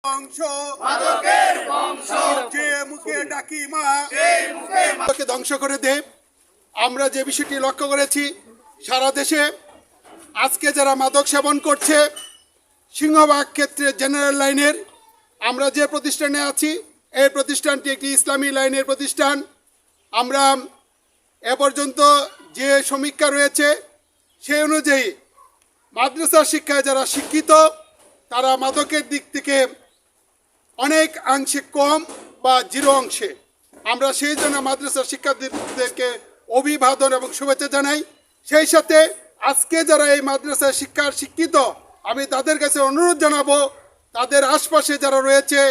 বংশ যে মুখে ডাকি মা কে ধ্বংস করে দে। আমরা যে বিষয়টি লক্ষ্য করেছি, সারা দেশে আজকে যারা মাদক সেবন করছে, সিংহভাগ ক্ষেত্রে জেনারেল লাইনের, আমরা যে প্রতিষ্ঠানে আছি এই প্রতিষ্ঠানটি একটি ইসলামী লাইনের প্রতিষ্ঠান। আমরা এ পর্যন্ত যে সমীক্ষা রয়েছে সেই অনুযায়ী মাদ্রাসা শিক্ষায় যারা শিক্ষিত তারা মাদকের দিক থেকে অনেক অংশে কম বা জিরো অংশে। আমরা সেই জন্য মাদ্রাসা শিক্ষার্থীদেরকে অভিবাদন এবং শুভেচ্ছা জানাই। সেই সাথে আজকে যারা এই মাদ্রাসা শিক্ষার শিক্ষিত, আমি তাদের কাছে অনুরোধ জানাবো তাদের আশপাশে যারা রয়েছে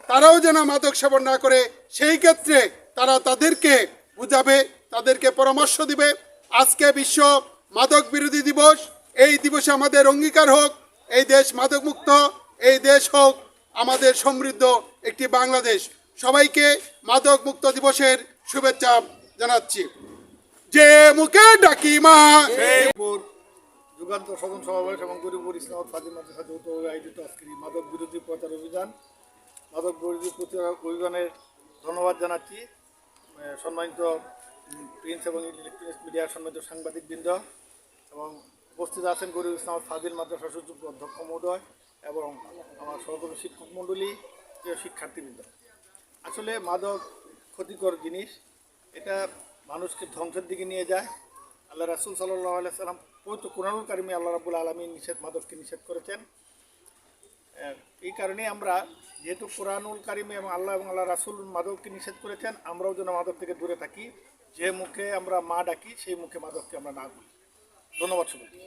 তারাও যেন মাদক সেবন না করে, সেই ক্ষেত্রে তারা তাদেরকে বুঝাবে, তাদেরকে পরামর্শ দিবে। আজকে বিশ্ব মাদক বিরোধী দিবস, এই দিবসে আমাদের অঙ্গীকার হোক এই দেশ মাদক মুক্ত, এই দেশ হোক আমাদের সমৃদ্ধ একটি বাংলাদেশ। সবাইকে মাদক মুক্ত দিবসের শুভেচ্ছা জানাচ্ছি। যে মুখে ডাকি মা। যুগান্তর সাধন সমাবেশ এবং গরিবুর ইসলাম ফাজিল মাদ্রাসা যৌথভাবে আয়োজিত আজকের এই মাদক বিরোধী প্রচার অভিযান, মাদক বিরোধী প্রচার অভিযানের ধন্যবাদ জানাচ্ছি সম্মানিত প্রিন্স এবং ইলেকট্রনিক্স মিডিয়ার সম্মানিত সাংবাদিকবৃন্দ এবং উপস্থিত আছেন গরিব ইসলাম ফাজিল মাদ্রাসা সুযোগ্য অধ্যক্ষ মহোদয় এবং আমার সহকর্মী শিক্ষক মণ্ডলী, প্রিয় শিক্ষার্থীবৃন্দ। আসলে মাদক ক্ষতিকর জিনিস, এটা মানুষকে ধ্বংসের দিকে নিয়ে যায়। আল্লাহ রাসূল সাল্লাল্লাহু আলাইহি সাল্লাম পবিত্র কুরআনুল কারিমে আল্লাহ রাব্বুল আলামিন মাদককে নিষেধ করেছেন। এই কারণে আমরা যেহেতু কুরআনুল কারিমে এবং আল্লাহ রাসূল মাদককে নিষেধ করেছেন, আমরাও যেন মাদক থেকে দূরে থাকি। যে মুখে আমরা মা ডাকি সেই মুখে মাদককে আমরা না বলি। ধন্যবাদ সবাইকে।